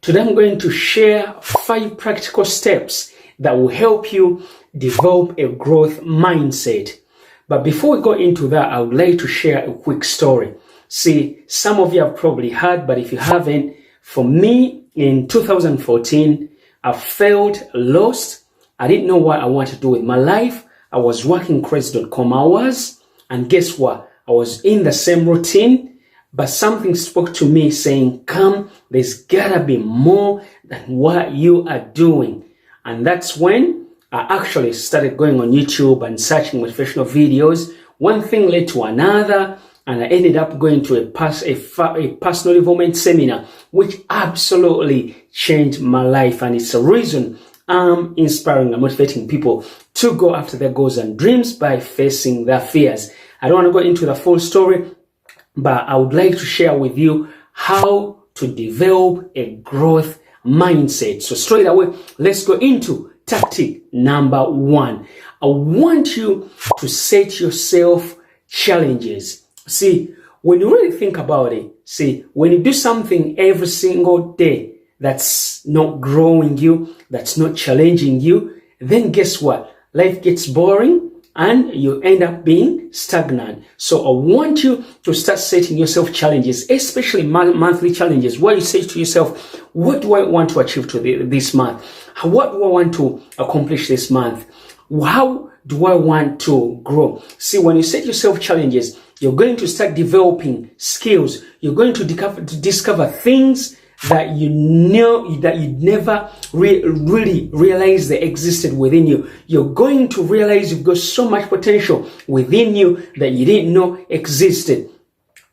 Today I'm going to share 5 practical steps that will help you develop a growth mindset. But before we go into that, I would like to share a quick story. See, some of you have probably heard, but if you haven't, for me in 2014, I felt lost. I didn't know what I wanted to do with my life. I was working crazy.com hours, and guess what? I was in the same routine. But something spoke to me saying, come, there's gotta be more than what you are doing. And that's when I actually started going on YouTube and searching motivational videos. One thing led to another, and I ended up going to a personal development seminar, which absolutely changed my life. And it's a reason I'm inspiring and motivating people to go after their goals and dreams by facing their fears. I don't want to go into the full story, but I would like to share with you how to develop a growth mindset. So straight away, let's go into tactic number 1. I want you to set yourself challenges. See, when you really think about it, see, when you do something every single day that's not growing you, that's not challenging you, then guess what? Life gets boring and you end up being stagnant. So I want you to start setting yourself challenges, especially monthly challenges, where you say to yourself, what do I want to achieve this month? What do I want to accomplish this month? How do I want to grow? See, when you set yourself challenges, you're going to start developing skills. You're going to discover things that you know that you never really realized they existed within you. You're going to realize you've got so much potential within you that you didn't know existed.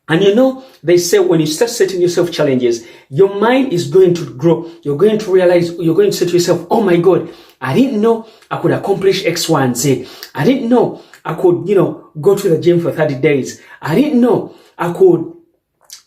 And you know, they say when you start setting yourself challenges, your mind is going to grow. You're going to realize, you're going to say to yourself, oh my God, I didn't know I could accomplish X, Y, and Z. I didn't know I could, go to the gym for 30 days. I didn't know I could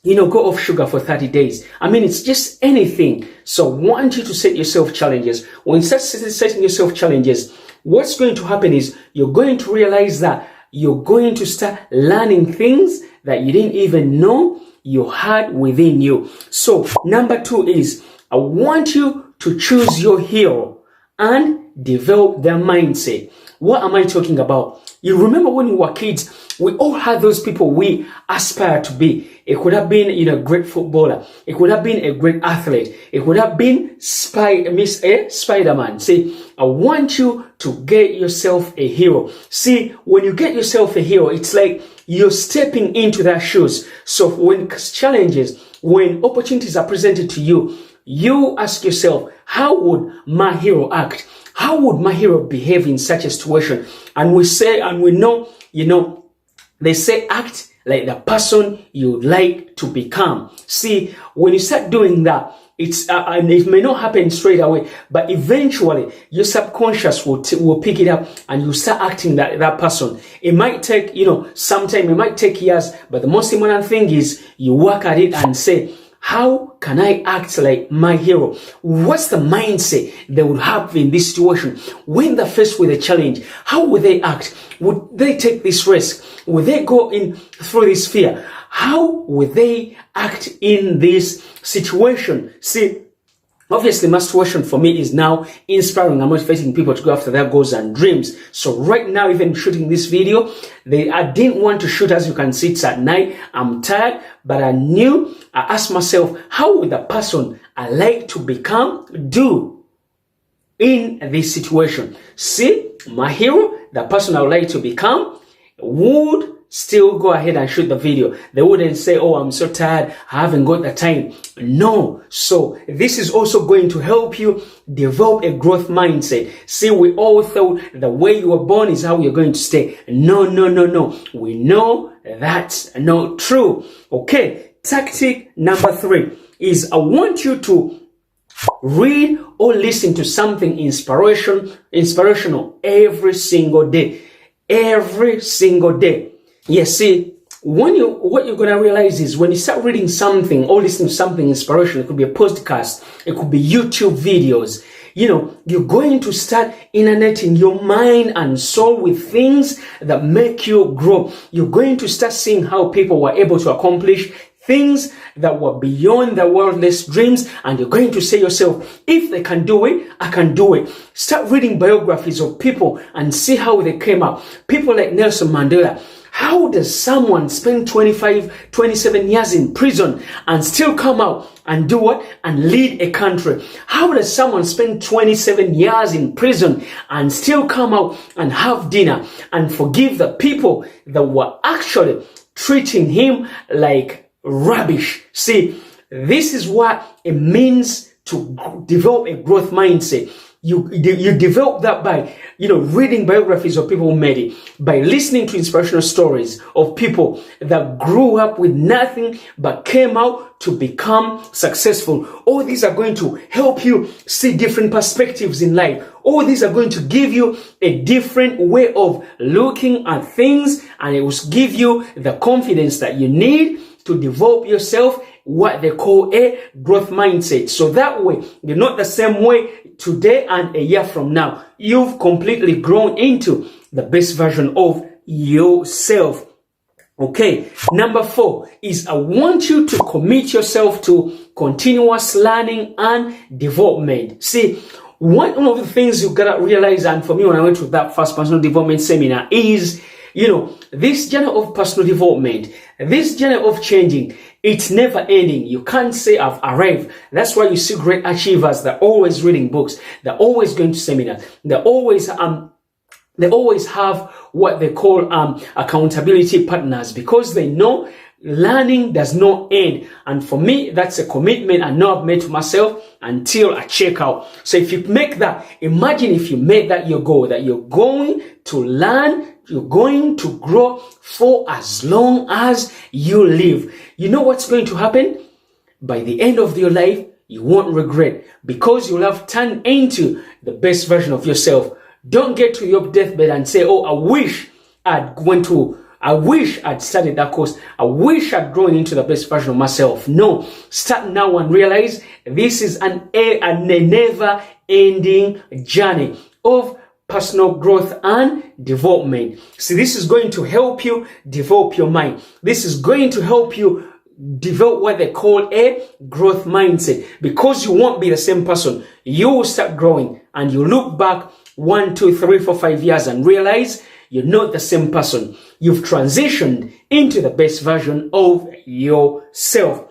go off sugar for 30 days. I mean, it's just anything. So I want you to set yourself challenges. When you start setting yourself challenges, what's going to happen is you're going to realize that you're going to start learning things that you didn't even know you had within you. So number 2 is I want you to choose your hero and develop their mindset. What am I talking about? You remember when we were kids, we all had those people we aspire to be. It could have been, a great footballer. It could have been a great athlete. It could have been Spider-Man. See, I want you to get yourself a hero. See, when you get yourself a hero, it's like you're stepping into their shoes. So when challenges, when opportunities are presented to you, you ask yourself, how would my hero act? How would my hero behave in such a situation? And we know, they say act like the person you'd like to become. See, when you start doing that, and it may not happen straight away, but eventually your subconscious will pick it up and you start acting that person. It might take, sometime, it might take years, but the most important thing is you work at it and say, how can I act like my hero? What's the mindset they would have in this situation? When they're faced with a challenge, how would they act? Would they take this risk? Would they go in through this fear? How would they act in this situation? See, obviously, my situation for me is now inspiring and motivating people to go after their goals and dreams. So right now, even shooting this video, I didn't want to shoot, as you can see, it's at night. I'm tired, but I asked myself, how would the person I like to become do in this situation? See, my hero, the person I would like to become, would still go ahead and shoot the video. They wouldn't say, oh, I'm so tired, I haven't got the time. No. So this is also going to help you develop a growth mindset. See, we all thought the way you were born is how you're going to stay. No. We know that's not true. Okay. Tactic number 3 is I want you to read or listen to something inspirational every single day. Every single day. Yes, see, what you're going to realize is when you start reading something or listening to something inspirational, it could be a podcast, it could be YouTube videos, you're going to start inundating your mind and soul with things that make you grow. You're going to start seeing how people were able to accomplish things that were beyond the world's dreams, and you're going to say yourself, if they can do it, I can do it. Start reading biographies of people and see how they came up. People like Nelson Mandela. How does someone spend 25, 27 years in prison and still come out and do what? And lead a country? How does someone spend 27 years in prison and still come out and have dinner and forgive the people that were actually treating him like rubbish? See, this is what it means to develop a growth mindset. You develop that by, reading biographies of people who made it, by listening to inspirational stories of people that grew up with nothing but came out to become successful. All these are going to help you see different perspectives in life. All these are going to give you a different way of looking at things, and it will give you the confidence that you need to develop yourself, what they call a growth mindset. So that way, you're not the same way today and a year from now. You've completely grown into the best version of yourself. Okay, number 4 is I want you to commit yourself to continuous learning and development. See, one of the things you gotta realize, and for me when I went to that first personal development seminar, is this journey of personal development, this journey of changing, it's never ending. You can't say I've arrived. That's why you see great achievers. They're always reading books. They're always going to seminars. They always have what they call accountability partners, because they know learning does not end. And for me, that's a commitment I know I've made to myself until I check out. So if you make that, imagine if you made that your goal, that you're going to learn, you're going to grow for as long as you live. You know what's going to happen? By the end of your life, you won't regret, because you'll have turned into the best version of yourself. Don't get to your deathbed and say, oh, I wish I'd studied that course. I wish I'd grown into the best version of myself. No, start now and realize this is a never-ending journey of personal growth and development. See, this is going to help you develop your mind. This is going to help you develop what they call a growth mindset, because you won't be the same person. You will start growing, and you look back 1, 2, 3, 4, 5 years and realize you're not the same person. You've transitioned into the best version of yourself.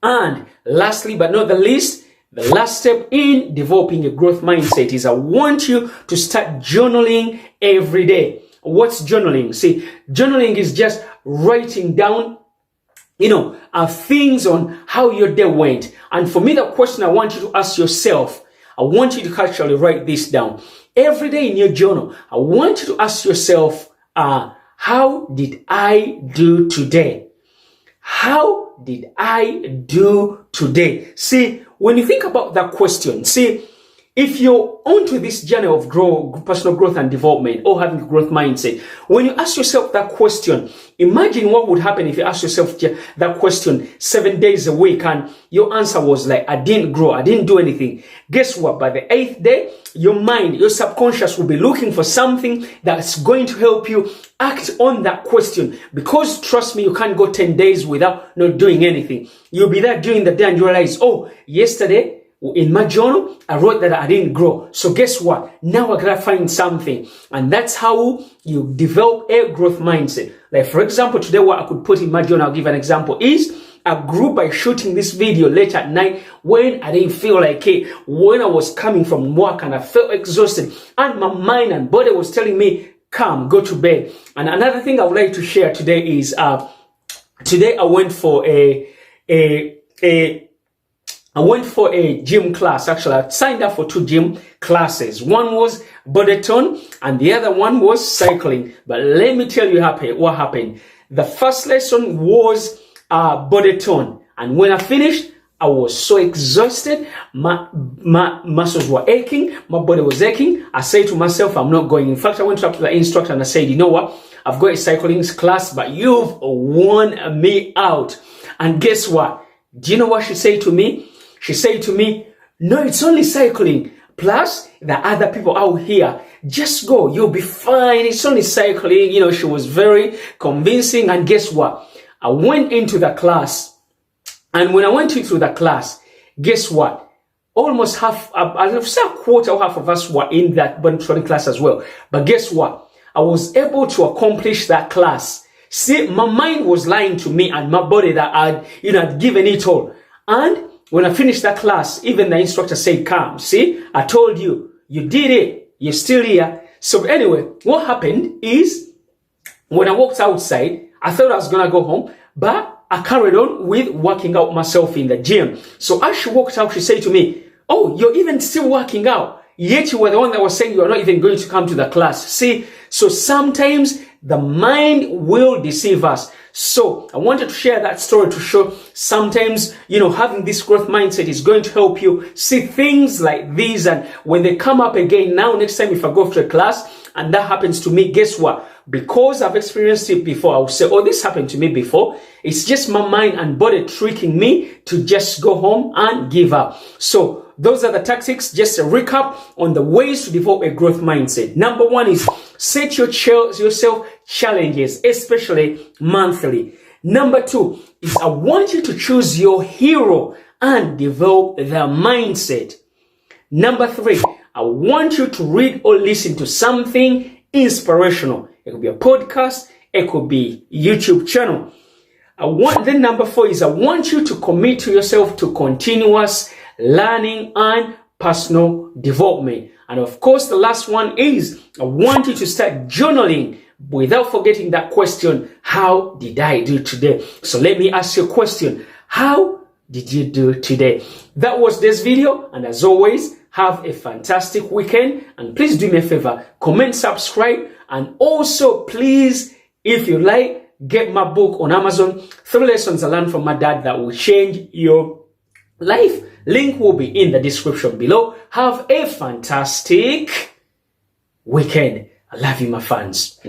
And lastly, but not the least, the last step in developing a growth mindset is I want you to start journaling every day. What's journaling? See, journaling is just writing down, things on how your day went. And for me, the question I want you to ask yourself, I want you to actually write this down. Every day in your journal, I want you to ask yourself, how did I do today? How did I do today? See, when you think about that question, see, if you're onto this journey of personal growth and development, or having a growth mindset, when you ask yourself that question, imagine what would happen if you ask yourself that question 7 days a week and your answer was like, I didn't grow, I didn't do anything. Guess what? By the 8th day, your mind, your subconscious will be looking for something that's going to help you act on that question. Because trust me, you can't go 10 days without not doing anything. You'll be there during the day and you realize, oh, yesterday, in my journal, I wrote that I didn't grow. So guess what? Now I gotta find something. And that's how you develop a growth mindset. Like for example, today what I could put in my journal, I'll give an example, is I grew by shooting this video late at night when I didn't feel like it, when I was coming from work and I felt exhausted and my mind and body was telling me, come, go to bed. And another thing I would like to share today is, today I went for a gym class. Actually, I signed up for 2 gym classes. One was body tone and the other one was cycling. But let me tell you what happened. The first lesson was body tone. And when I finished, I was so exhausted. My muscles were aching. My body was aching. I said to myself, I'm not going. In fact, I went up to the instructor and I said, you know what? I've got a cycling class, but you've worn me out. And guess what? Do you know what she said to me? She said to me, no, it's only cycling. Plus, the other people out here, just go. You'll be fine. It's only cycling. She was very convincing. And guess what? I went into the class, and when I went into the class, guess what? Almost half, I'd say a quarter or half of us were in that body training class as well. But guess what? I was able to accomplish that class. See, my mind was lying to me and my body that had given it all. And when I finished that class, even the instructor said, "Come, see, I told you, you did it. You're still here." So anyway, what happened is when I walked outside, I thought I was going to go home, but I carried on with working out myself in the gym. So as she walked out, she said to me, "Oh, you're even still working out. Yet you were the one that was saying you're not even going to come to the class." See, so sometimes the mind will deceive us. So I wanted to share that story to show sometimes, having this growth mindset is going to help you see things like these. And when they come up again, now next time if I go to a class and that happens to me, guess what? Because I've experienced it before, I'll say, "Oh, this happened to me before." It's just my mind and body tricking me to just go home and give up. So those are the tactics. Just a recap on the ways to develop a growth mindset. Number one is set yourself challenges, especially monthly. Number two is I want you to choose your hero and develop their mindset. Number three, I want you to read or listen to something inspirational. It could be a podcast, it could be YouTube channel. Then number four is I want you to commit to yourself to continuous learning and personal development. And of course, the last one is I want you to start journaling without forgetting that question, how did I do today? So let me ask you a question. How did you do today? That was this video. And as always, have a fantastic weekend. And please do me a favor, comment, subscribe. And also, please, if you like, get my book on Amazon, 3 Lessons I Learned from My Dad That Will Change Your Life. Link will be in the description below. Have a fantastic weekend. I love you, my fans.